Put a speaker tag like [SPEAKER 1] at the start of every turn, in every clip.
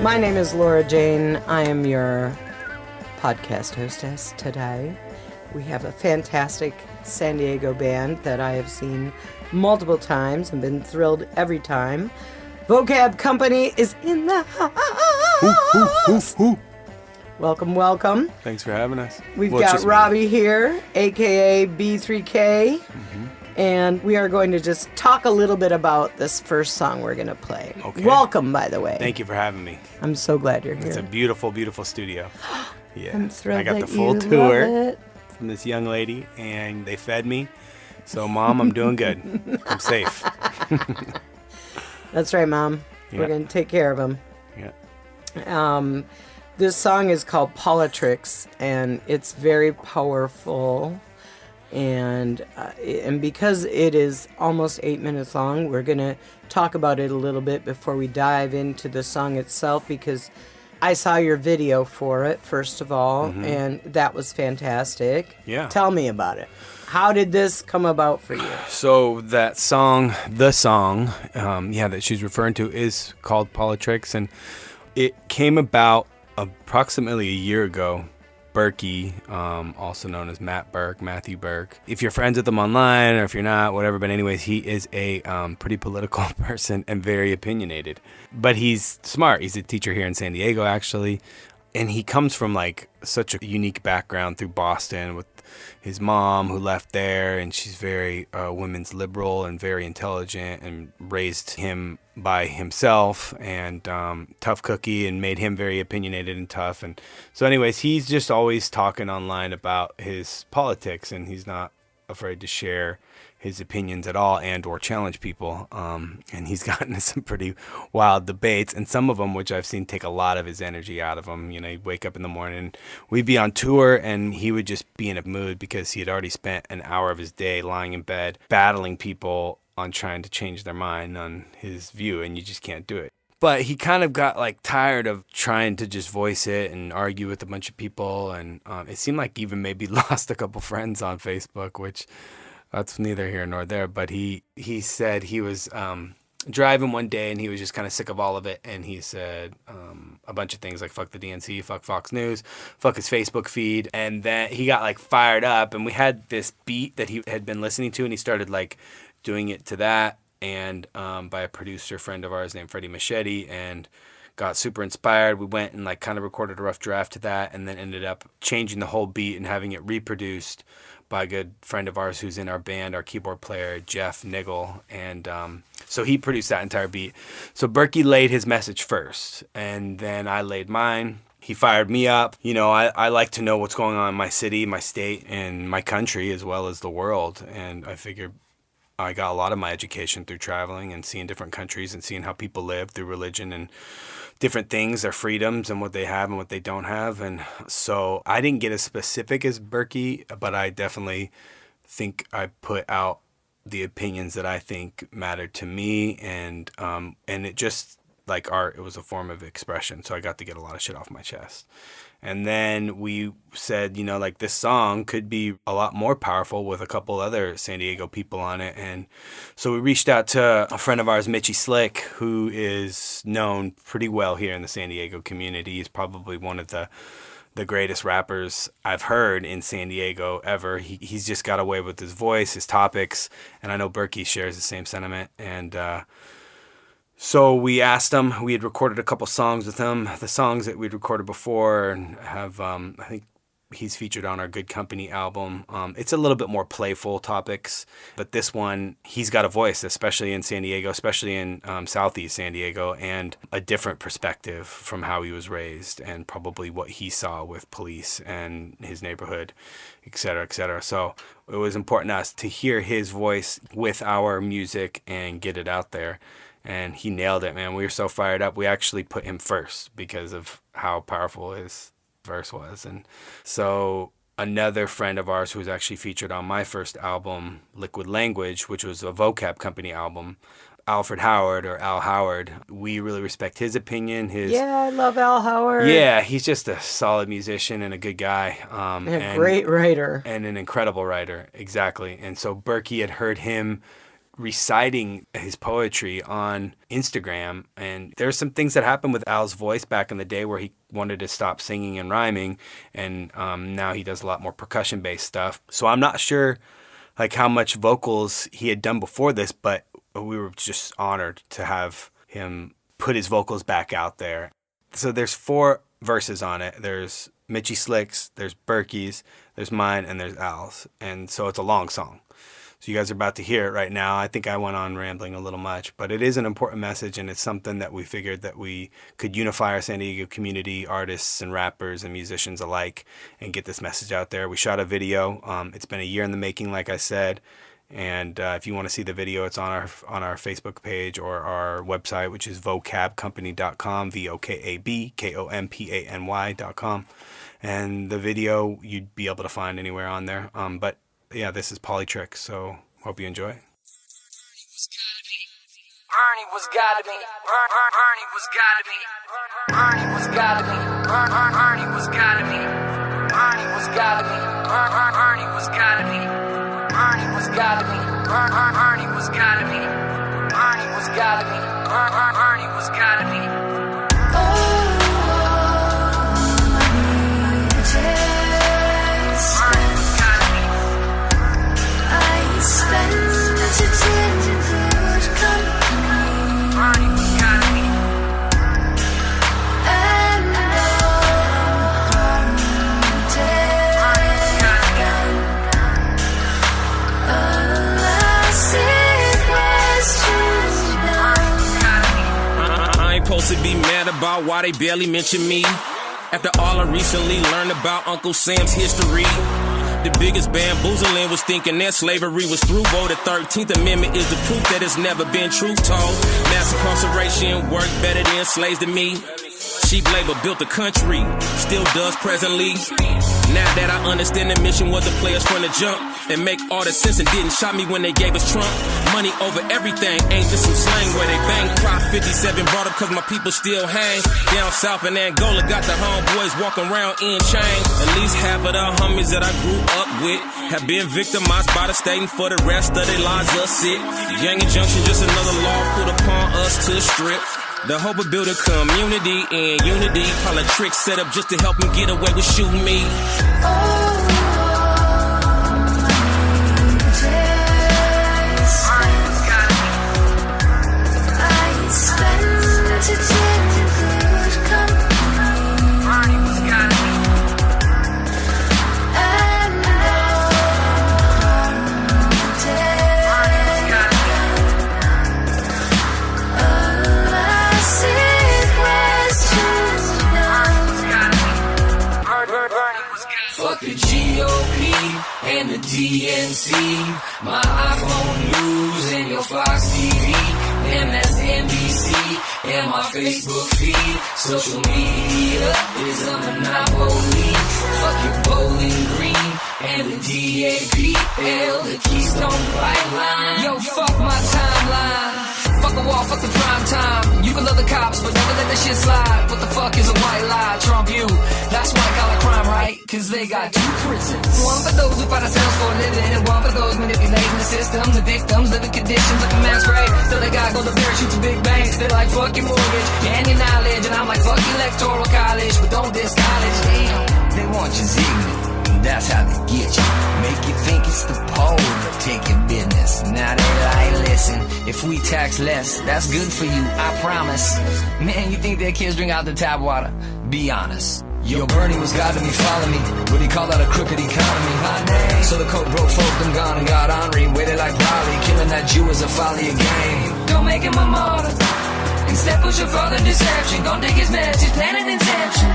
[SPEAKER 1] My name is Laura Jane. I am your podcast hostess today. We have a fantastic San Diego band that I have seen multiple times and been thrilled every time. Vokab Kompany is in the house. Welcome, welcome.
[SPEAKER 2] Thanks for having us.
[SPEAKER 1] We've got Robbie here, a.k.a. B3K, and we are going to just talk a little bit about this first song we're going to play.
[SPEAKER 2] Okay.
[SPEAKER 1] Welcome, by the way.
[SPEAKER 2] Thank you for having me.
[SPEAKER 1] I'm so glad you're here.
[SPEAKER 2] It's a beautiful, beautiful studio. Yeah.
[SPEAKER 1] I'm thrilled
[SPEAKER 2] I got
[SPEAKER 1] that
[SPEAKER 2] the full
[SPEAKER 1] you
[SPEAKER 2] tour
[SPEAKER 1] love it.
[SPEAKER 2] from this young lady, and they fed me. So, Mom, I'm doing good. I'm safe.
[SPEAKER 1] That's right, Mom.
[SPEAKER 2] Yeah.
[SPEAKER 1] We're going to take care of them.
[SPEAKER 2] Yeah.
[SPEAKER 1] This song is called PoliTricks, and it's very powerful. And because it is almost 8 minutes long, we're going to talk about it a little bit before we dive into the song itself, because I saw your video for it, first of all, and that was fantastic.
[SPEAKER 2] Yeah.
[SPEAKER 1] Tell me about it. How did this come about for you?
[SPEAKER 2] So that song, that she's referring to is called PoliTricks, and it came about approximately a year ago. Burke, also known as Matthew Burke. If you're friends with him online, or if you're not, whatever, but anyways, he is a pretty political person and very opinionated. But he's smart. He's a teacher here in San Diego, actually. And he comes from like such a unique background through Boston with his mom who left there, and she's very women's liberal and very intelligent, and raised him by himself, and tough cookie, and made him very opinionated and tough. And so anyways, he's just always talking online about his politics, and he's not afraid to share his opinions at all and or challenge people. And he's gotten into some pretty wild debates, and some of them, which I've seen, take a lot of his energy out of him. You know, he'd wake up in the morning, we'd be on tour, and he would just be in a mood because he had already spent an hour of his day lying in bed battling people on trying to change their mind on his view, and you just can't do it. But he kind of got like tired of trying to just voice it and argue with a bunch of people, and it seemed like even maybe lost a couple friends on Facebook, which that's neither here nor there. But he said he was driving one day, and he was just kind of sick of all of it, and he said a bunch of things like fuck the DNC, fuck Fox News, fuck his Facebook feed, and then he got like fired up, and we had this beat that he had been listening to, and he started like doing it to that, and by a producer friend of ours named Freddie Machete, and got super inspired. We went and like kind of recorded a rough draft to that, and then ended up changing the whole beat and having it reproduced by a good friend of ours who's in our band, our keyboard player, Jeff Niggle. And so he produced that entire beat. So Burke laid his message first, and then I laid mine. He fired me up. You know, I like to know what's going on in my city, my state, and my country, as well as the world. And I figured I got a lot of my education through traveling and seeing different countries and seeing how people live through religion and different things, their freedoms and what they have and what they don't have. And so I didn't get as specific as Burke, but I definitely think I put out the opinions that I think mattered to me. And it just like art, it was a form of expression. So I got to get a lot of shit off my chest. And then we said, you know, like this song could be a lot more powerful with a couple other San Diego people on it. And so we reached out to a friend of ours, Mitchie Slick, who is known pretty well here in the San Diego community. He's probably one of the greatest rappers I've heard in San Diego ever. He's just got away with his voice, his topics. And I know Burke shares the same sentiment. And so we asked him, we had recorded a couple songs with him, the songs that we'd recorded before, and have, I think he's featured on our Good Company album. It's a little bit more playful topics, but this one, he's got a voice, especially in San Diego, especially in Southeast San Diego, and a different perspective from how he was raised and probably what he saw with police and his neighborhood, et cetera, et cetera. So it was important to us to hear his voice with our music and get it out there. And he nailed it, man. We were so fired up. We actually put him first because of how powerful his verse was. And so another friend of ours who was actually featured on my first album, Liquid Language, which was a Vokab Kompany album, Alfred Howard, or Al Howard, we really respect his opinion.
[SPEAKER 1] Yeah, I love Al Howard.
[SPEAKER 2] Yeah, he's just a solid musician and a good guy.
[SPEAKER 1] And a great writer.
[SPEAKER 2] And an incredible writer, exactly. And so Burke had heard him reciting his poetry on Instagram. And there's some things that happened with Al's voice back in the day where he wanted to stop singing and rhyming. And now he does a lot more percussion-based stuff. So I'm not sure like how much vocals he had done before this, but we were just honored to have him put his vocals back out there. So there's 4 verses on it. There's Mitchie Slick's, there's Burkey's, there's mine, and there's Al's. And so it's a long song. So you guys are about to hear it right now. I think I went on rambling a little much, but it is an important message, and it's something that we figured that we could unify our San Diego community, artists and rappers and musicians alike, and get this message out there. We shot a video. It's been a year in the making, like I said. And if you want to see the video, it's on our Facebook page or our website, which is vocabkompany.com, VOKABKOMPANY.com. And the video you'd be able to find anywhere on there. But yeah, this is PoliTricks, so hope you enjoy.
[SPEAKER 3] Bernie was gotta be. Bernie was gotta be. Bernie was gotta be. Bernie was gotta be. Bernie was gotta be. Bernie was gotta be. Bernie was gotta be. Bernie was gotta be. Bernie was gotta be. Bernie was gotta be.
[SPEAKER 4] Supposed to be mad about why they barely mention me. After all I recently learned about Uncle Sam's history. The biggest bamboozling was thinking that slavery was through. The 13th Amendment is the proof that it's never been truth told. Mass incarceration worked better than slaves to me. Cheap labor built the country, still does presently. Now that I understand the mission was to play us from the jump and make all the sense and didn't shot me when they gave us Trump. Money over everything ain't just some slang where they bang. Prop 57 brought up cause my people still hang. Down south in Angola got the homeboys walking around in chains. At least half of the homies that I grew up with have been victimized by the state, and for the rest of their lives are sick. Gang injunction, just another law put upon us to strip. The hope of building community and unity. PoliTricks set up just to help them get away with shooting me.
[SPEAKER 3] Fuck the GOP and the DNC, my iPhone news and your Fox TV, MSNBC and my Facebook feed. Social media is a monopoly. Fuck your Bowling Green and the DAPL, the Keystone Pipeline. Yo, fuck my timeline. Fuck a wall, fuck the prime time. You can love the cops, but never let that shit slide. What the fuck is a white lie? Trump you. That's white collar crime, right? Cause they got 2 prisons. One for those who fight ourselves for a living, and one for those manipulating the system. The victims live in conditions like a mass grave. Still they gotta go to parachute to big banks. They're like, fuck your mortgage and your knowledge. And I'm like, fuck your electoral college, but don't diss college. Damn, they want you ignorant. That's how they get you. Make you think it's the pole to take your business. Now they like, listen, if we tax less, that's good for you, I promise. Man, you think their kids drink out the tap water? Be honest. Yo, Bernie was God to me, follow me. What he call that a crooked economy? So the coke broke folk, them gone and got Henri. Waited like Raleigh, killing that Jew is a folly, a game. Don't make him a martyr. Instead push a further deception. Don't take his message, plan an inception.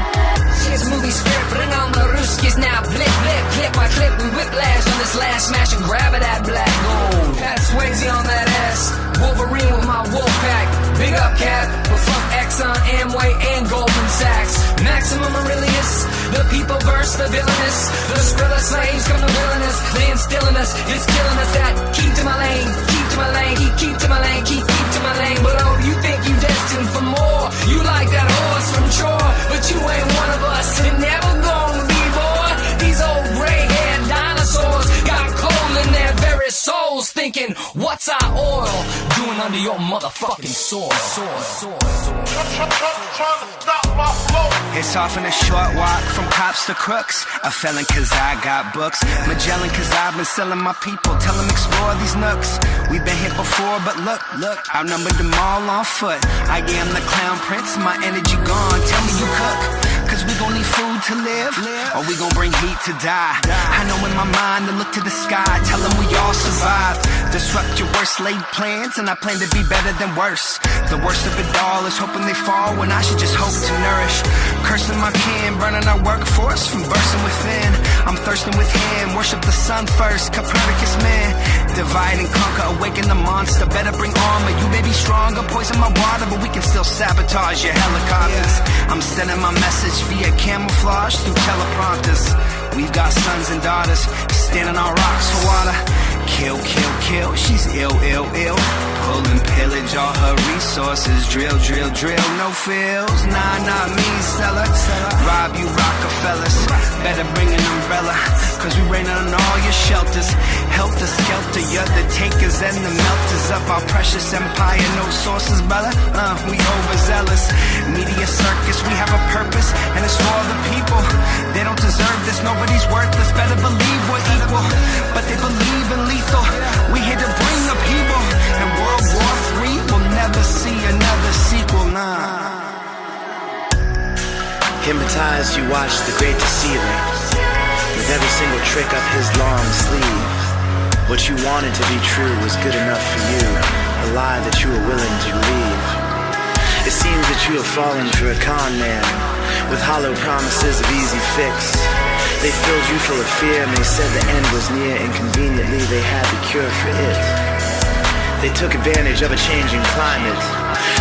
[SPEAKER 3] It's movie script, bring on the Ruskies now. Blip, blip, clip my clip, we whiplash on this last smash and grab it at black gold. Pat Swayze on that ass, Wolverine with my wolf pack. Big up Cap, but fuck Exxon, Amway, and Goldman Sachs. Maximum Aurelius, the people verse the villainous. The Skrilla slaves come to villainous, they instilling us, it's killing us. That keep to my lane, keep to my lane, keep to my lane, keep to my lane. But oh, you think you destined for more? You like that horse from Troy, but you ain't one of us, and never gonna be, boy. These old gray-haired dinosaurs got coal in their very souls, thinking, what's our your motherfucking sword.
[SPEAKER 5] It's often a short walk from cops to crooks. A felon cause I got books. Magellan cause I've been selling my people. Tell them explore these nooks. We've been here before, but look, outnumbered them all on foot. I am the clown prince, my energy gone. Tell me you cook, cause we gon' need food to live, or we gon' bring heat to die. I know in my mind to look to the sky, tell them we all survived. Disrupt your worst laid plans, and I plan to be better than worse. The worst of it all is hoping they fall when I should just hope to nourish. Cursing my kin, burning our workforce from bursting within. I'm thirsting with him, worship the sun first, Copernicus man. Divide and conquer, awaken the monster. Better bring armor, you may be stronger. Poison my water, but we can still sabotage your helicopters. I'm sending my message via camouflage through teleprompters. We've got sons and daughters standing on rocks for water. Kill, kill, kill, she's ill. Pull and pillage all her resources. Drill, no feels. Nah, not me, seller. Rob you Rockefellers. Better bring an umbrella, cause we rain on all your shelters. Helter skelter, you're the takers and the melters of our precious empire. No sources, brother, we overzealous. Media circus, we have a purpose, and it's for the people. They don't deserve this, nobody's worthless. Better believe we're equal, but they believe in lethal. We here to bring the people, and World War III will never see another sequel, nah.
[SPEAKER 6] Hypnotized, you watched the great deceiver, with every single trick up his long sleeve. What you wanted to be true was good enough for you, a lie that you were willing to believe. It seems that you have fallen for a con man, with hollow promises of easy fix. They filled you full of fear and they said the end was near, and conveniently they had the cure for it. They took advantage of a changing climate,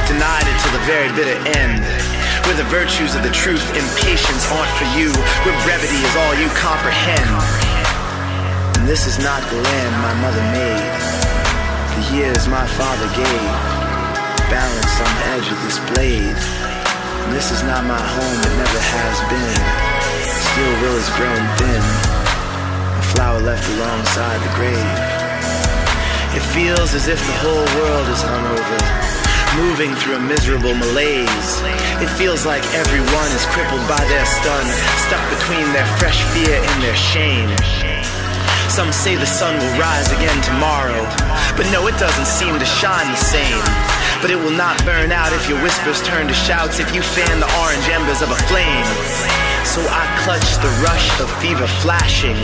[SPEAKER 6] denied it to the very bitter end. Where the virtues of the truth and patience aren't for you, where brevity is all you comprehend. And this is not the land my mother made, the years my father gave, balanced on the edge of this blade. And this is not my home, it never has been. Steel will has grown thin, a flower left alongside the grave. It feels as if the whole world is hung over, moving through a miserable malaise. It feels like everyone is crippled by their stun, stuck between their fresh fear and their shame. Some say the sun will rise again tomorrow, but no, it doesn't seem to shine the same. But it will not burn out if your whispers turn to shouts, if you fan the orange embers of a flame. So I clutch the rush of fever flashing,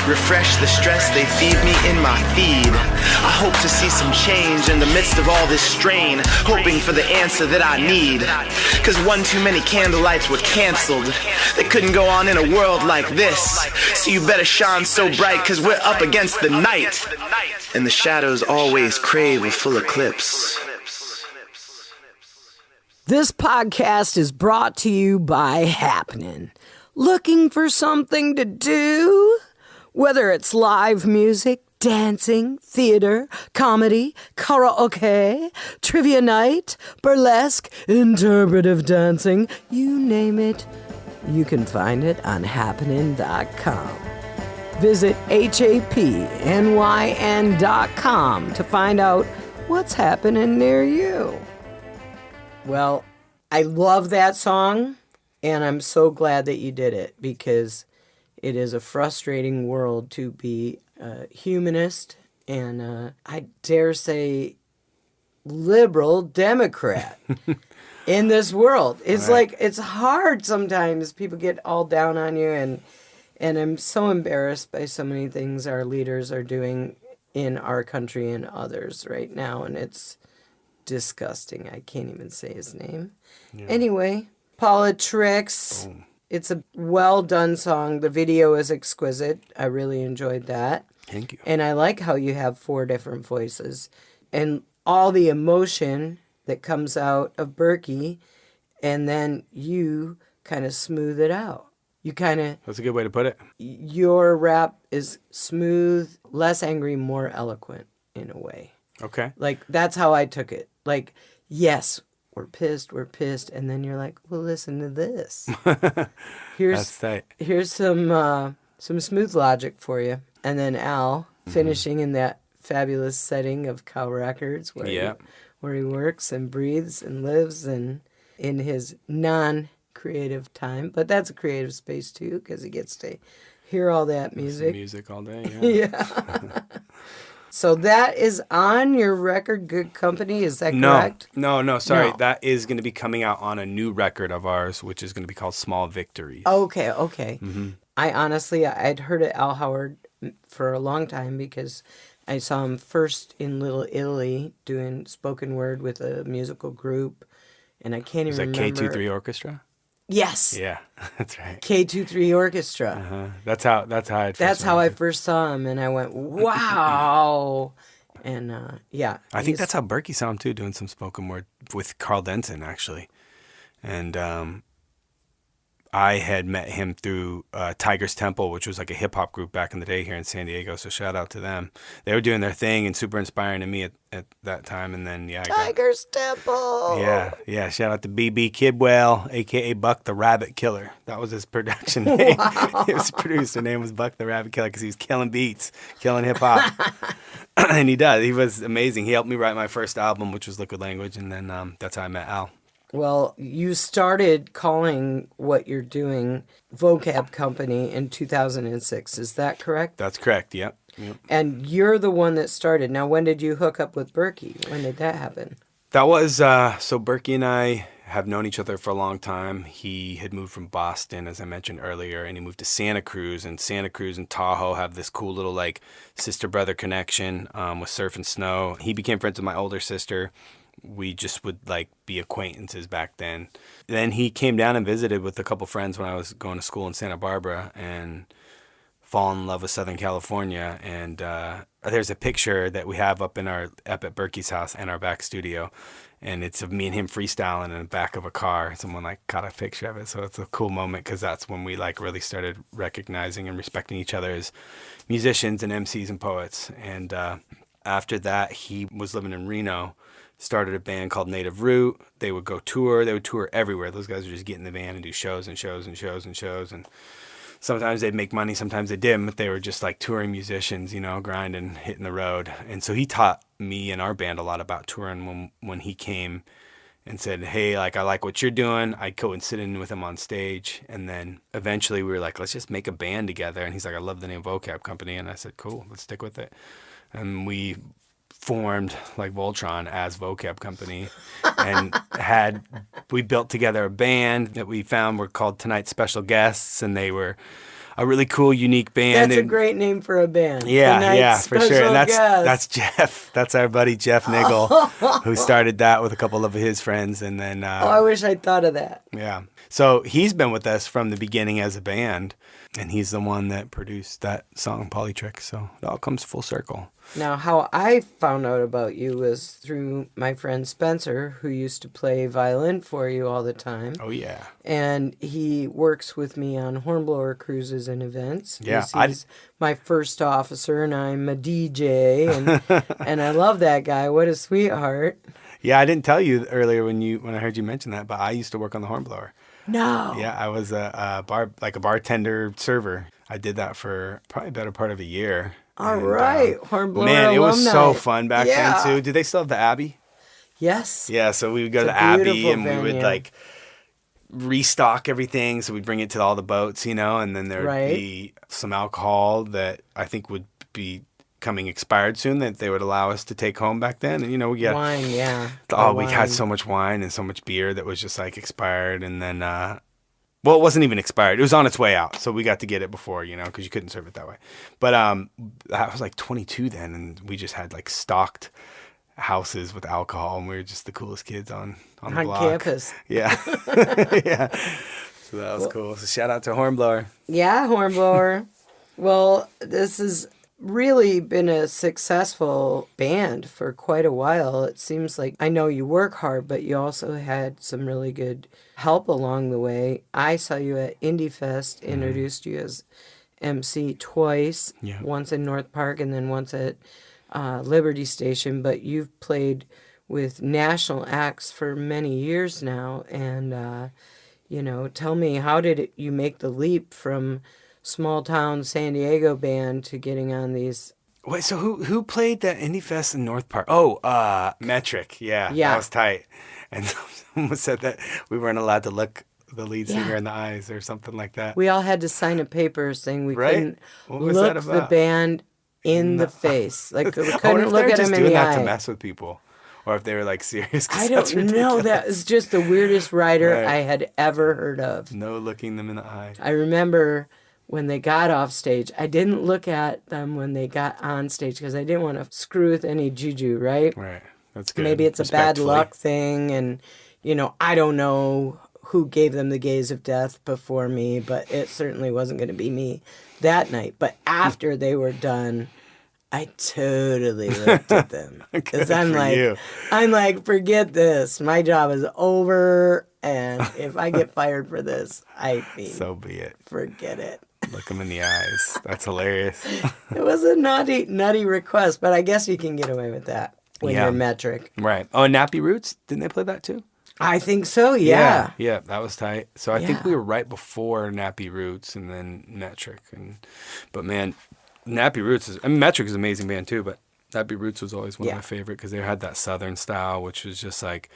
[SPEAKER 6] refresh the stress they feed me in my feed. I hope to see some change in the midst of all this strain, hoping for the answer that I need. Cause one too many candlelights were canceled. They couldn't go on in a world like this. So you better shine so bright, cause we're up against the night, and the shadows always crave a full eclipse.
[SPEAKER 1] This podcast is brought to you by Hapnyn. Looking for something to do? Whether it's live music, dancing, theater, comedy, karaoke, trivia night, burlesque, interpretive dancing, you name it, you can find it on hapnyn.com. Visit hapnyn.com to find out what's happening near you. Well, I love that song, and I'm so glad that you did it, because it is a frustrating world to be a humanist and I dare say liberal Democrat in this world. It's like, it's hard sometimes. People get all down on you, and I'm so embarrassed by so many things our leaders are doing in our country and others right now, and it's disgusting. I can't even say his name. Yeah. Anyway, PoliTricks. Boom. It's a well-done song. The video is exquisite. I really enjoyed that.
[SPEAKER 2] Thank you.
[SPEAKER 1] And I like how you have 4 different voices and all the emotion that comes out of Berkey, and then you kind of smooth it out. You kind of...
[SPEAKER 2] That's a good way to put it.
[SPEAKER 1] Your rap is smooth, less angry, more eloquent in a way.
[SPEAKER 2] Okay.
[SPEAKER 1] Like, that's how I took it. Like, yes, we're pissed, and then you're like, well, listen to this. Here's some smooth logic for you. And then Al, finishing in that fabulous setting of Cow Records, where where he works and breathes and lives and in his non-creative time. But that's a creative space too, because he gets to hear all that music.
[SPEAKER 2] Music all day, yeah.
[SPEAKER 1] Yeah. So that is on your record, Good Company, is that correct?
[SPEAKER 2] No, sorry.
[SPEAKER 1] No.
[SPEAKER 2] That is going to be coming out on a new record of ours, which is going to be called Small Victories.
[SPEAKER 1] Okay. I honestly, I'd heard of Al Howard for a long time because I saw him first in Little Italy doing spoken word with a musical group, and I can't even remember.
[SPEAKER 2] Is that K23 Orchestra?
[SPEAKER 1] Yes.
[SPEAKER 2] Yeah, that's right.
[SPEAKER 1] K23 Orchestra.
[SPEAKER 2] Uh-huh. That's how
[SPEAKER 1] I first saw him, and I went, wow. And yeah.
[SPEAKER 2] I think that's how Berkey saw him too, doing some spoken word with Carl Denson, actually. And I had met him through Tiger's Temple, which was like a hip hop group back in the day here in San Diego. So shout out to them. They were doing their thing and super inspiring to me at that time. And then
[SPEAKER 1] Tiger's Temple.
[SPEAKER 2] Yeah. Shout out to BB Kidwell, aka Buck the Rabbit Killer. That was his production name.
[SPEAKER 1] Wow.
[SPEAKER 2] His producer name was Buck the Rabbit Killer because he was killing beats, killing hip hop. And he does. He was amazing. He helped me write my first album, which was Liquid Language, and then that's how I met Al.
[SPEAKER 1] Well, you started calling what you're doing Vokab Kompany in 2006. Is that correct?
[SPEAKER 2] That's correct, yep.
[SPEAKER 1] And you're the one that started. Now, when did you hook up with Berkey? When did that happen?
[SPEAKER 2] That was, so Berkey and I have known each other for a long time. He had moved from Boston, as I mentioned earlier, and he moved to Santa Cruz. And Santa Cruz and Tahoe have this cool little, like, sister-brother connection with surf and snow. He became friends with my older sister. We just would like be acquaintances back then. Then he came down and visited with a couple friends when I was going to school in Santa Barbara and fall in love with Southern California. And there's a picture that we have up at Berkey's house in our back studio. And it's of me and him freestyling in the back of a car. Someone like caught a picture of it. So it's a cool moment because that's when we like really started recognizing and respecting each other as musicians and MCs and poets. And after that, he was living in Reno. Started a band called Native Root. They would go tour. They would tour everywhere. Those guys would just get in the van and do shows and shows and shows and shows. And sometimes they'd make money, sometimes they didn't. But they were just like touring musicians, grinding, hitting the road. And so he taught me and our band a lot about touring when he came and said, hey, like, I like what you're doing. I'd go and sit in with him on stage. And then eventually we were like, let's just make a band together. And he's like, I love the name Vokab Kompany. And I said, cool, let's stick with it. And we formed like Voltron as Vokab Kompany and we built together a band that we found were called Tonight's Special Guests, and they were a really cool, unique band.
[SPEAKER 1] That's a great name for a band.
[SPEAKER 2] Yeah, for sure. And
[SPEAKER 1] Guest.
[SPEAKER 2] that's Jeff. That's our buddy Jeff Niggle, who started that with a couple of his friends. And then
[SPEAKER 1] I wish I'd thought of that.
[SPEAKER 2] Yeah. So he's been with us from the beginning as a band, and he's the one that produced that song, PoliTricks. So it all comes full circle.
[SPEAKER 1] Now, how I found out about you was through my friend Spencer, who used to play violin for you all the time.
[SPEAKER 2] Oh, yeah.
[SPEAKER 1] And he works with me on hornblower cruises and events.
[SPEAKER 2] Yeah.
[SPEAKER 1] He's my first officer, and I'm a DJ, and and I love that guy. What a sweetheart.
[SPEAKER 2] Yeah, I didn't tell you earlier when I heard you mention that, but I used to work on the hornblower.
[SPEAKER 1] No.
[SPEAKER 2] Yeah, I was a bartender server. I did that for probably a better part of a year.
[SPEAKER 1] All right, Hornblower
[SPEAKER 2] man, it was
[SPEAKER 1] alumni.
[SPEAKER 2] so fun back then too. Did they still have the Abbey?
[SPEAKER 1] Yes.
[SPEAKER 2] Yeah, so we would go
[SPEAKER 1] It's
[SPEAKER 2] to the
[SPEAKER 1] a
[SPEAKER 2] Abbey
[SPEAKER 1] beautiful
[SPEAKER 2] and we would
[SPEAKER 1] venue.
[SPEAKER 2] like restock everything. So we'd bring it to all the boats, and then there would be some alcohol that I think would be coming expired soon that they would allow us to take home back then. And we got
[SPEAKER 1] wine, yeah.
[SPEAKER 2] We had so much wine and so much beer that was just like expired, and then well, it wasn't even expired. It was on its way out. So we got to get it before, because you couldn't serve it that way. But I was like 22 then, and we just had like stocked houses with alcohol, and we were just the coolest kids on the block.
[SPEAKER 1] Campus.
[SPEAKER 2] Yeah. Yeah. So that was cool. So shout out to Hornblower.
[SPEAKER 1] Yeah, Hornblower. Well, this has really been a successful band for quite a while. It seems like, I know you work hard, but you also had some really good help along the way. I saw you at Indie Fest, introduced you as MC twice, once in North Park and then once at Liberty Station, but you've played with national acts for many years now. And, tell me, how did you make the leap from small town San Diego band to getting on these
[SPEAKER 2] Wait, so who played that Indie Fest in North Park? Oh, Metric. Yeah,
[SPEAKER 1] Yeah.
[SPEAKER 2] that was tight. And someone said that we weren't allowed to look the lead singer in the eyes or something like that.
[SPEAKER 1] We all had to sign a paper saying we
[SPEAKER 2] Right?
[SPEAKER 1] couldn't
[SPEAKER 2] What was that
[SPEAKER 1] look the
[SPEAKER 2] about?
[SPEAKER 1] band in the face. Like we
[SPEAKER 2] I wonder
[SPEAKER 1] couldn't
[SPEAKER 2] if they
[SPEAKER 1] look
[SPEAKER 2] were
[SPEAKER 1] at
[SPEAKER 2] just
[SPEAKER 1] him in
[SPEAKER 2] doing
[SPEAKER 1] the
[SPEAKER 2] that to
[SPEAKER 1] eye.
[SPEAKER 2] mess with people, or if they were like serious. 'Cause
[SPEAKER 1] I
[SPEAKER 2] that's
[SPEAKER 1] don't know.
[SPEAKER 2] ridiculous.
[SPEAKER 1] That is just the weirdest writer
[SPEAKER 2] Right.
[SPEAKER 1] I had ever heard of.
[SPEAKER 2] No looking them in the eye.
[SPEAKER 1] I remember when they got off stage, I didn't look at them when they got on stage because I didn't want to screw with any juju, right?
[SPEAKER 2] Right. That's good.
[SPEAKER 1] Maybe it's a bad
[SPEAKER 2] Respectfully.
[SPEAKER 1] luck thing, and I don't know who gave them the gaze of death before me, but it certainly wasn't going to be me that night. But after they were done, I totally looked at them because I'm like, forget this. My job is over, and if I get fired for this, I mean,
[SPEAKER 2] So be it.
[SPEAKER 1] forget it.
[SPEAKER 2] Look them in the eyes. That's hilarious.
[SPEAKER 1] It was a nutty request, but I guess you can get away with that when
[SPEAKER 2] Yeah.
[SPEAKER 1] you're metric.
[SPEAKER 2] Right. Oh, and Nappy Roots, didn't they play that too?
[SPEAKER 1] I think so, yeah.
[SPEAKER 2] Yeah, that was tight. So I think
[SPEAKER 1] Yeah.
[SPEAKER 2] we were right before Nappy Roots and then Metric. But man, Nappy Roots Metric is an amazing band too, but Nappy Roots was always one of
[SPEAKER 1] Yeah.
[SPEAKER 2] my favorite because they had that Southern style, which was just like,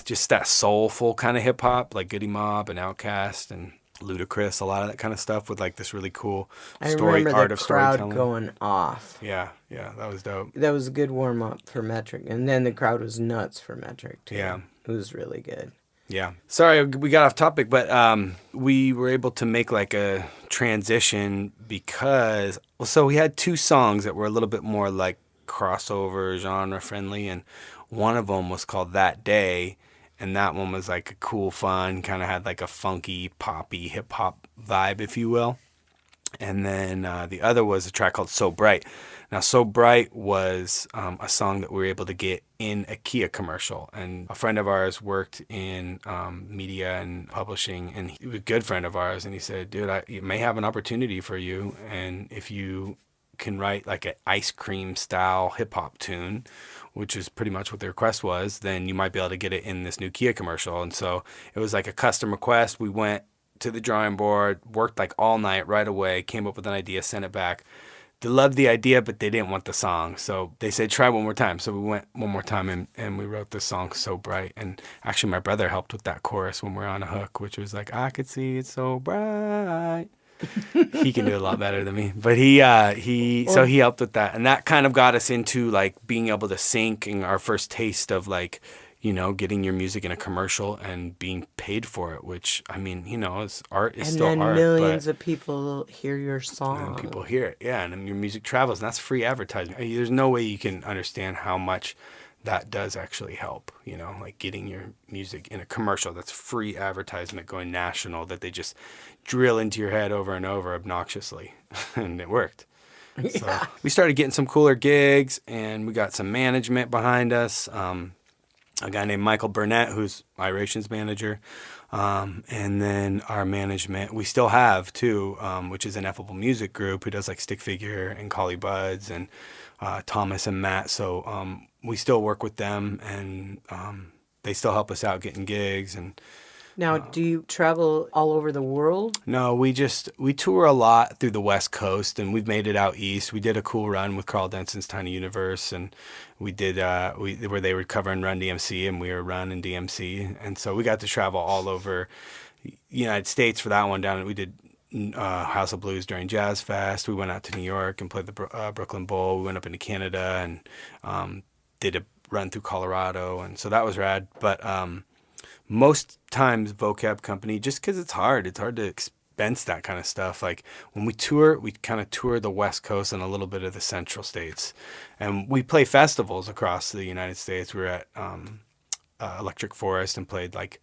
[SPEAKER 2] just that soulful kind of hip hop, like Goody Mob and Outkast and Ludacris, a lot of that kind of stuff with like this really cool
[SPEAKER 1] I
[SPEAKER 2] art
[SPEAKER 1] remember the
[SPEAKER 2] of
[SPEAKER 1] crowd
[SPEAKER 2] storytelling.
[SPEAKER 1] going off.
[SPEAKER 2] Yeah, that was dope.
[SPEAKER 1] That was a good warm up for metric, and then the crowd was nuts for metric too.
[SPEAKER 2] Yeah.
[SPEAKER 1] It was really good.
[SPEAKER 2] Yeah. Sorry, we got off topic, but we were able to make like a transition because, so we had two songs that were a little bit more like crossover genre friendly, and one of them was called That Day, and that one was like a cool, fun, kind of had like a funky, poppy, hip hop vibe, if you will. And then the other was a track called So Bright. Now, So Bright was a song that we were able to get in a Kia commercial. And a friend of ours worked in media and publishing, and he was a good friend of ours. And he said, dude, I may have an opportunity for you. And if you can write like an ice cream style hip hop tune, which is pretty much what the request was, then you might be able to get it in this new Kia commercial. And so it was like a custom request. We went to the drawing board, worked like all night right away, came up with an idea, sent it back. They loved the idea, but they didn't want the song. So they said, try one more time. So we went one more time and we wrote this song, So Bright. And actually my brother helped with that chorus when we were on a hook, which was like, I could see it so bright. He can do it a lot better than me. But he helped with that. And that kind of got us into like being able to sync and our first taste of like, getting your music in a commercial and being paid for it, which, I mean, is art is
[SPEAKER 1] And
[SPEAKER 2] still
[SPEAKER 1] then
[SPEAKER 2] art.
[SPEAKER 1] millions of people hear your
[SPEAKER 2] And
[SPEAKER 1] song.
[SPEAKER 2] people hear it, yeah, and then your music travels, and that's free advertising. There's no way you can understand how much that does actually help, like getting your music in a commercial that's free advertisement going national that they just drill into your head over and over obnoxiously, and it worked. Yeah. So we started getting some cooler gigs, and we got some management behind us. A guy named Michael Burnett, who's Iration's manager, and then our management, we still have too, which is an Ineffable Music Group who does like Stick Figure and Collie Buds and Thomas and Matt. So we still work with them, and they still help us out getting gigs. And
[SPEAKER 1] Now, do you travel all over the world?
[SPEAKER 2] no, we tour a lot through the West Coast, and we've made it out east. We did a cool run with Carl Denson's Tiny Universe, and we did where they were covering Run DMC, and we were running DMC, and so we got to travel all over the United States for that one. We did House of Blues during Jazz Fest. We went out to New York and played the Brooklyn Bowl. We went up into Canada and did a run through Colorado, and so that was rad. But most times Vokab Kompany, just because it's hard to expense that kind of stuff. Like when we tour, we kind of tour the West Coast and a little bit of the Central States. And we play festivals across the United States. We were at Electric Forest and played like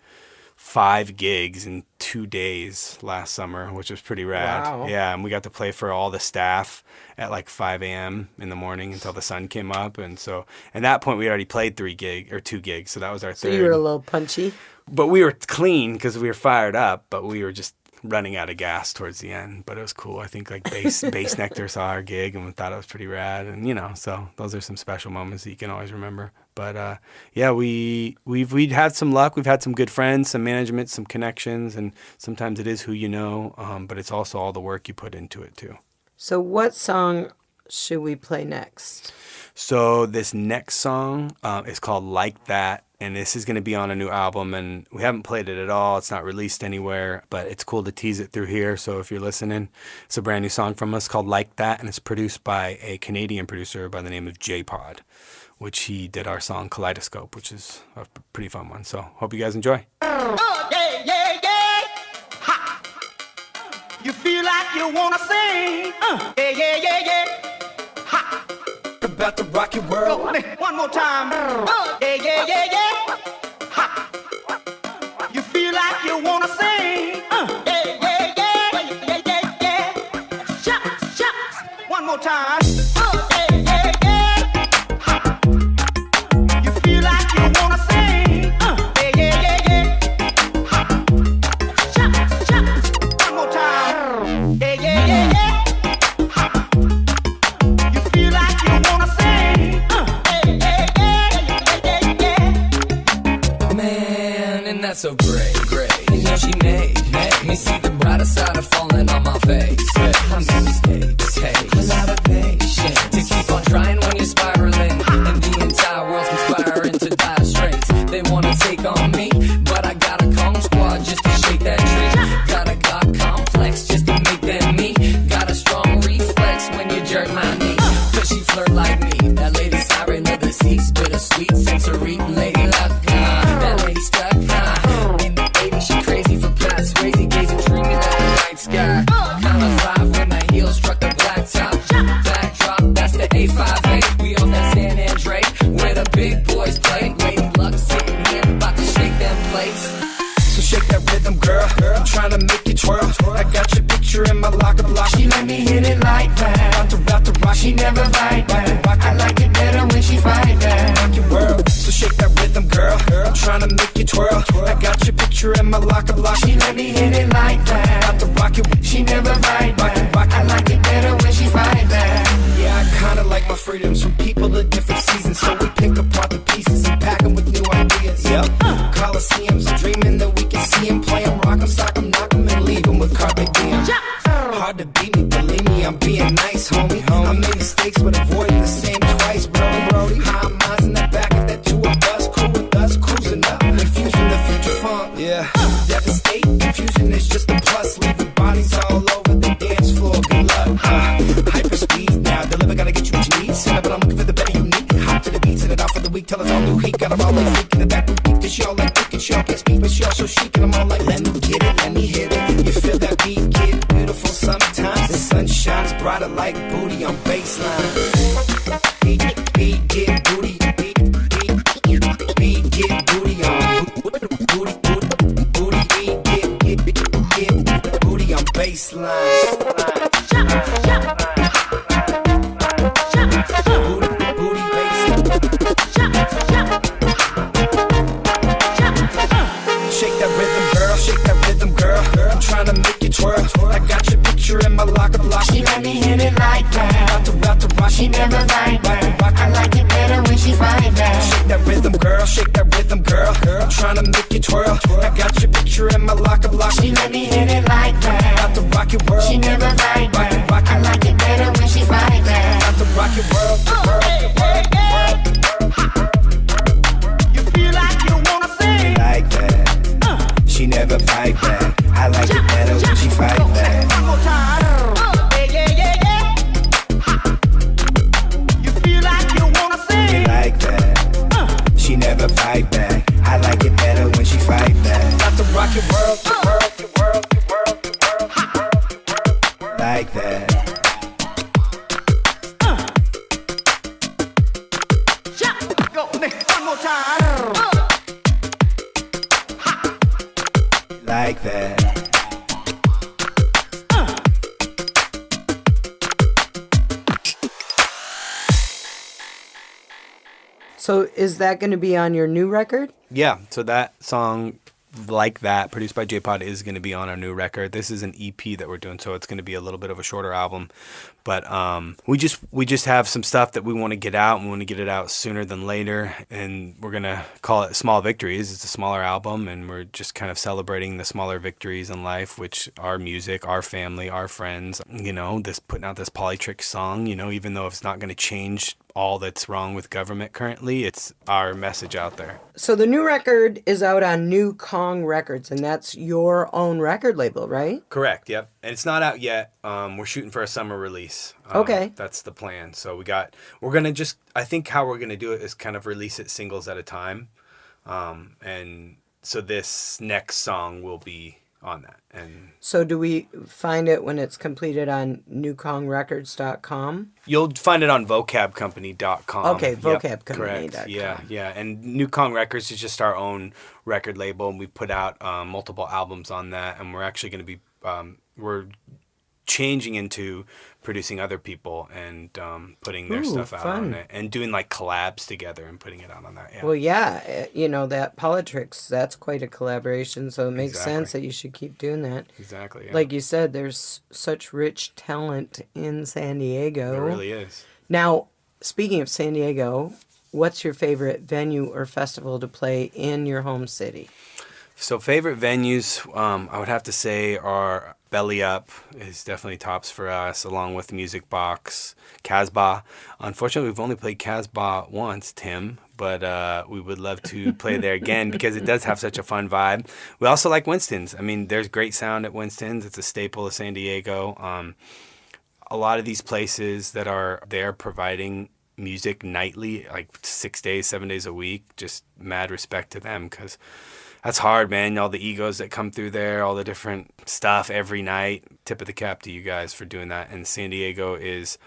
[SPEAKER 2] 5 gigs in 2 days last summer, which was pretty rad.
[SPEAKER 1] Wow.
[SPEAKER 2] Yeah, and we got to play for all the staff at like 5 a.m. in the morning until the sun came up. And so at that point, we already played 2 gigs. So that was our
[SPEAKER 1] So
[SPEAKER 2] third.
[SPEAKER 1] you were a little punchy?
[SPEAKER 2] But we were clean because we were fired up, but we were just running out of gas towards the end. But it was cool. I think like Bass Nectar saw our gig and we thought it was pretty rad. And, so those are some special moments that you can always remember. But yeah, we've had some luck. We've had some good friends, some management, some connections. And sometimes it is who you know, but it's also all the work you put into it too.
[SPEAKER 1] So what song should we play next?
[SPEAKER 2] So this next song is called Like That, and this is going to be on a new album, and we haven't played it at all. It's not released anywhere, but it's cool to tease it through here. So if you're listening, it's a brand new song from us called Like That, and it's produced by a Canadian producer by the name of J-Pod, which he did our song Kaleidoscope, which is a pretty fun one. So hope you guys enjoy.
[SPEAKER 7] Oh, yeah, yeah, yeah. Ha. You feel like you want to sing. Yeah, yeah, yeah, yeah. Ha.
[SPEAKER 5] About to rock your world.
[SPEAKER 7] One more time. Oh, yeah, yeah, yeah, yeah. Ha. You feel like you want to sing. Yeah, yeah, yeah, yeah, yeah, yeah. Shout, shout. One more time. Oh, yeah, yeah, yeah. Ha. You feel like you want to sing. Yeah, yeah, yeah, yeah. Ha. Shout, shout. One more time. Yeah, yeah, yeah, yeah.
[SPEAKER 3] That's so great, great. You know she made me see the brighter side of falling on my face. I made mistakes, hey, a lot of patience to keep on trying when you're spiraling, and the entire world's conspiring to dire straits. They wanna take on me, but I got a calm squad just to shake that tree. Got a God complex just to make them me. Got a strong reflex when you jerk my knee. Cause she flirt like me, that lady siren of the sea, spit a sweet sensory lady luck. That lady stuck in the 80s, she crazy for past crazy gazing, dreaming at the night sky. Kinda five when my heels struck the blacktop. Backdrop, that's the A58. We on that San Andre, where the big boys play. Lady Luck sitting here, about to shake them plates.
[SPEAKER 5] So shake that rhythm, girl. I'm trying to make you twirl. I got your picture in my locker block. She let me hit it like that. About to rock, she never bite back. I like it better when she fight back. Rock your world. So shake that rhythm, girl. I'm trying to make you twirl. I got your picture in my locker block. She let me hit it like that. About to rock it, she never bite back. I like it better when she fight back. Yeah, I kinda like my freedoms from people of different seasons. So we pick apart the pieces and pack them with new ideas. Yep. Coliseums, dreaming that we can see him play him, rock him, sock him, knock him, and leave him with carpet diem. Hard to beat me, believe me, I'm being nice, homie. I made mistakes, but avoided the same twice, bro. High minds in the back of that tour bus, cool with us, cruising up, infusing the future funk. Yeah, devastate, confusion is just a plus, leaving bodies all over the dance floor. Good luck. Hyper speed now, deliver, gotta get you what you need. Send up, but I'm looking for the better you need. Hop to the beat, set it off for the week, tell us all new heat. Got them all like freaking the back, this y'all like freaking, y'all can't speak, but y'all so chic, and I'm all like, let me get it, let me hit it. You feel that beat, get beautiful sometimes. The sun shines brighter like booty on baseline. Beat, get booty, beat, get booty on booty, get booty on baseline. Booty baseline. Shake that rhythm, girl. I'm trying to make you twirl. I got your picture in my locker block. She let me hit it like that. About to rock, she never bite back. I like it better when she fight back. Shake that rhythm, girl. I'm trying to make you twirl. I got your picture in my locker block. She let me hit it like that. About to rock your world. She never bite back. I like it better when she fight back. About to rock your world. You feel like you wanna sing like that. She never bite back. I like it better when she fight back. One more time. Yeah, yeah, yeah. You feel like you wanna sing like that. She never bite back. I like it better when she fight back. About to rock your world, like that. Go, one more time. Like that.
[SPEAKER 1] So is that going to be on your new record?
[SPEAKER 2] Yeah, so that song, Like That, produced by J-Pod, is going to be on our new record. This is an EP that we're doing, so it's going to be a little bit of a shorter album. But we just have some stuff that we want to get out, and we want to get it out sooner than later. And we're going to call it Small Victories. It's a smaller album, and we're just kind of celebrating the smaller victories in life, which are music, our family, our friends. You know, this putting out this PoliTricks song, you know, even though it's not going to change all that's wrong with government currently, it's our message out there.
[SPEAKER 1] So the new record is out on New Kong Records, and that's your own record label, right?
[SPEAKER 2] Correct, yep. And it's not out yet. We're shooting for a summer release.
[SPEAKER 1] Okay.
[SPEAKER 2] That's the plan. So we're going to just, I think how we're going to do it is kind of release it singles at a time. And so this next song will be on that. And
[SPEAKER 1] so do we find it when it's completed on newkongrecords.com?
[SPEAKER 2] You'll find it on vocabkompany.com.
[SPEAKER 1] Okay, vocabkompany.com.
[SPEAKER 2] Correct. Yeah. And New Kong Records is just our own record label, and we put out multiple albums on that, and we're actually going to be we're changing into producing other people and putting their stuff out on it, and doing like collabs together and putting it out on that. Yeah.
[SPEAKER 1] Well, yeah, you know, that PoliTricks, that's quite a collaboration, so it makes sense that you should keep doing that.
[SPEAKER 2] Exactly. Yeah.
[SPEAKER 1] Like you said, there's such rich talent in San Diego.
[SPEAKER 2] There really is.
[SPEAKER 1] Now, speaking of San Diego, what's your favorite venue or festival to play in your home city?
[SPEAKER 2] So favorite venues, I would have to say are Belly Up is definitely tops for us, along with Music Box, Casbah. Unfortunately, we've only played Casbah once, Tim, but we would love to play there again because it does have such a fun vibe. We also like Winston's. I mean, there's great sound at Winston's. It's a staple of San Diego. A lot of these places that are there providing music nightly, like 6 days, 7 days a week, just mad respect to them, because that's hard, man. All the egos that come through there, all the different stuff every night. Tip of the cap to you guys for doing that. And San Diego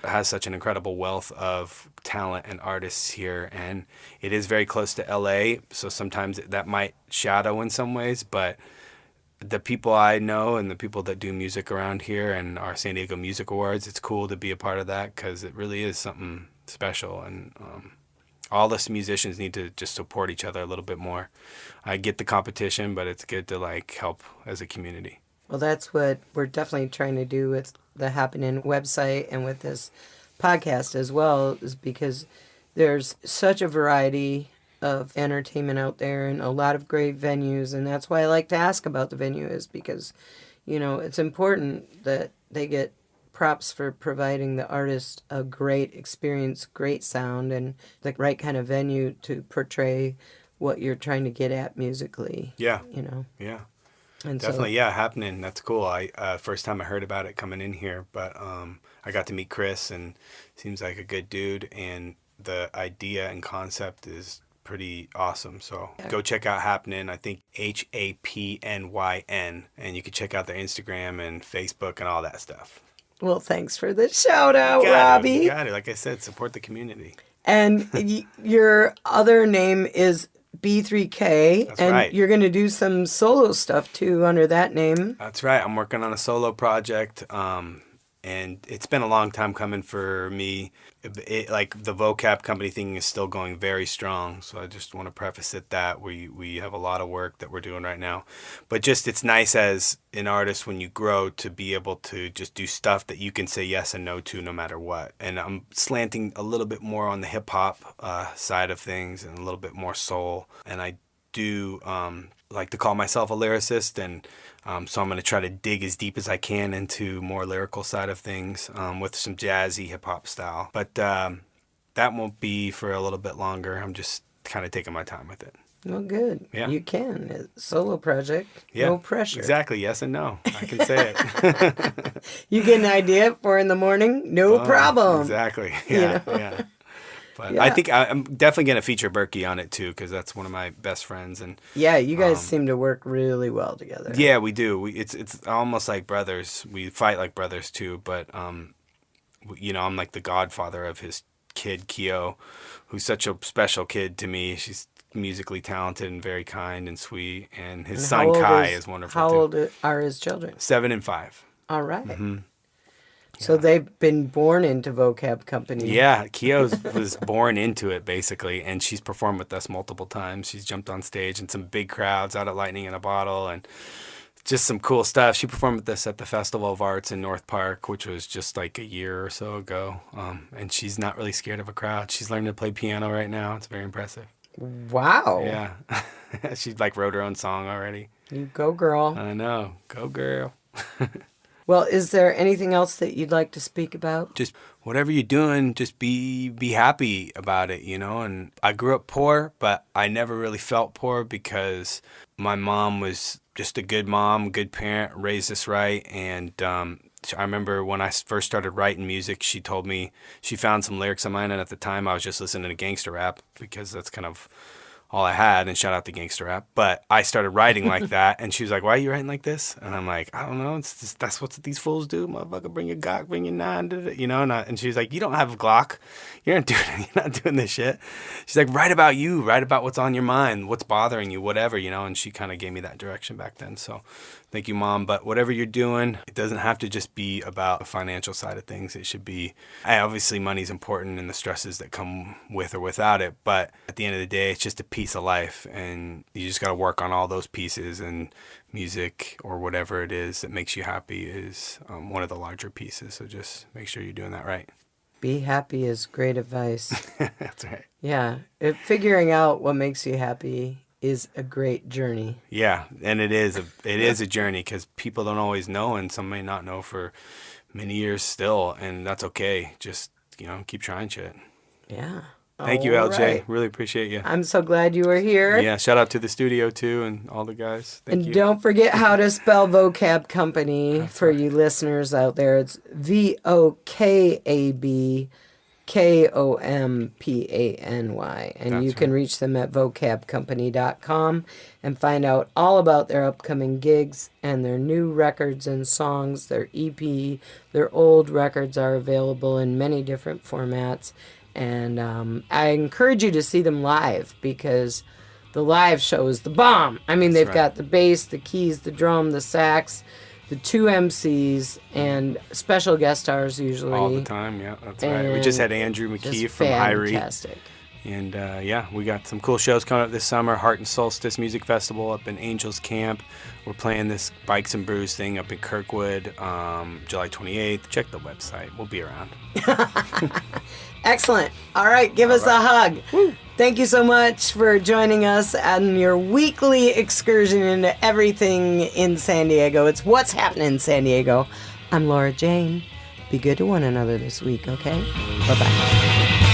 [SPEAKER 2] has such an incredible wealth of talent and artists here, and it is very close to LA, so sometimes that might shadow in some ways, but the people I know and the people that do music around here and our San Diego Music Awards, it's cool to be a part of that because it really is something special, and all us musicians need to just support each other a little bit more. I get the competition, but it's good to like help as a community.
[SPEAKER 1] Well, that's what we're definitely trying to do with the Hapnyn website and with this podcast as well, is because there's such a variety of entertainment out there and a lot of great venues, and that's why I like to ask about the venue, is because, you know, it's important that they get props for providing the artist a great experience, great sound, and the right kind of venue to portray what you're trying to get at musically.
[SPEAKER 2] Yeah.
[SPEAKER 1] You know?
[SPEAKER 2] Yeah.
[SPEAKER 1] And
[SPEAKER 2] definitely, yeah, Hapnyn. That's cool. First time I heard about it coming in here, but I got to meet Chris, and seems like a good dude, and the idea and concept is pretty awesome. So go check out Hapnyn. I think Hapnyn, and you can check out their Instagram and Facebook and all that stuff.
[SPEAKER 1] Well, thanks for the shout out, Robbie.
[SPEAKER 2] You got it. Like I said, support the community.
[SPEAKER 1] And your other name is B3K.
[SPEAKER 2] That's
[SPEAKER 1] and
[SPEAKER 2] right.
[SPEAKER 1] You're going to do some solo stuff too under that name.
[SPEAKER 2] That's right. I'm working on a solo project. And it's been a long time coming for me. Like the Vokab Kompany thing is still going very strong. So I just want to preface it that we have a lot of work that we're doing right now. But just it's nice as an artist when you grow to be able to just do stuff that you can say yes and no to no matter what. And I'm slanting a little bit more on the hip hop side of things and a little bit more soul. And I do like to call myself a lyricist, and so I'm going to try to dig as deep as I can into more lyrical side of things with some jazzy hip-hop style. But that won't be for a little bit longer. I'm just kind of taking my time with it.
[SPEAKER 1] Well, good.
[SPEAKER 2] Yeah.
[SPEAKER 1] You can. It's a solo project.
[SPEAKER 2] Yeah,
[SPEAKER 1] no pressure.
[SPEAKER 2] Exactly. Yes and no. I can say it.
[SPEAKER 1] You get an idea at 4 a.m? No problem.
[SPEAKER 2] Exactly. Yeah, yeah. But I think I'm definitely going to feature Berkey on it too, because that's one of my best friends. And
[SPEAKER 1] yeah, you guys seem to work really well together.
[SPEAKER 2] Yeah, we do. It's almost like brothers. We fight like brothers too. But you know, I'm like the godfather of his kid Keo, who's such a special kid to me. She's musically talented and very kind and sweet. And his son Kai is wonderful too.
[SPEAKER 1] How old are his children?
[SPEAKER 2] 7 and 5.
[SPEAKER 1] All right.
[SPEAKER 2] Mm-hmm.
[SPEAKER 1] So they've been born into Vokab Kompany.
[SPEAKER 2] Yeah, Keo was born into it, basically, and she's performed with us multiple times. She's jumped on stage in some big crowds out at Lightning in a Bottle, and just some cool stuff. She performed with us at the Festival of Arts in North Park, which was just like a year or so ago. And she's not really scared of a crowd. She's learning to play piano right now. It's very impressive.
[SPEAKER 1] Wow.
[SPEAKER 2] Yeah. She like wrote her own song already.
[SPEAKER 1] You go, girl.
[SPEAKER 2] I know. Go, girl.
[SPEAKER 1] Well, is there anything else that you'd like to speak about?
[SPEAKER 2] Just whatever you're doing, just be happy about it, you know? And I grew up poor, but I never really felt poor because my mom was just a good mom, good parent, raised us right. And I remember when I first started writing music, she told me she found some lyrics of mine. And at the time, I was just listening to gangster rap because that's kind of all I had, and shout out to gangster rap. But I started writing like that, and she was like, "Why are you writing like this?" And I'm like, "I don't know. It's just, that's what these fools do, motherfucker. Bring your Glock, bring your 9, you know." And she's like, "You don't have a Glock. You're not doing this shit." She's like, "Write about you. Write about what's on your mind, what's bothering you, whatever, you know." And she kind of gave me that direction back then. So, thank you, Mom. But whatever you're doing, it doesn't have to just be about the financial side of things. It should be, obviously, money's important and the stresses that come with or without it. But at the end of the day, it's just a piece of life, and you just got to work on all those pieces. And music or whatever it is that makes you happy is one of the larger pieces. So just make sure you're doing that right.
[SPEAKER 1] Be happy is great advice.
[SPEAKER 2] That's right.
[SPEAKER 1] Yeah. Figuring out what makes you happy is a great journey.
[SPEAKER 2] Yeah, and it is a journey because people don't always know, and some may not know for many years still, and that's okay. Just, you know, keep trying shit.
[SPEAKER 1] Yeah.
[SPEAKER 2] Thank you, LJ.
[SPEAKER 1] Right.
[SPEAKER 2] Really appreciate you.
[SPEAKER 1] I'm so glad you were here.
[SPEAKER 2] Yeah, shout out to the studio too and all the guys. Thank you.
[SPEAKER 1] Don't forget how to spell Vokab Kompany for you listeners out there. It's VOKAB KOMPANY, and you can reach them at vocabkompany.com and find out all about their upcoming gigs and their new records and songs. Their EP, their old records are available in many different formats, and I encourage you to see them live because the live show is the bomb. I mean, they've got the bass, the keys, the drum, the sax, the 2 MCs, and special guest stars usually.
[SPEAKER 2] All the time, yeah, that's right. We just had Andrew McKee from Irie.
[SPEAKER 1] Fantastic.
[SPEAKER 2] And yeah, we got some cool shows coming up this summer. Heart and Solstice Music Festival up in Angels Camp. We're playing this Bikes and Brews thing up in Kirkwood, July 28th. Check the website. We'll be around.
[SPEAKER 1] Excellent. All right, give us a hug. Woo. Thank you so much for joining us on your weekly excursion into everything in San Diego. It's What's Happening in San Diego. I'm Laura Jane. Be good to one another this week, okay? Bye-bye.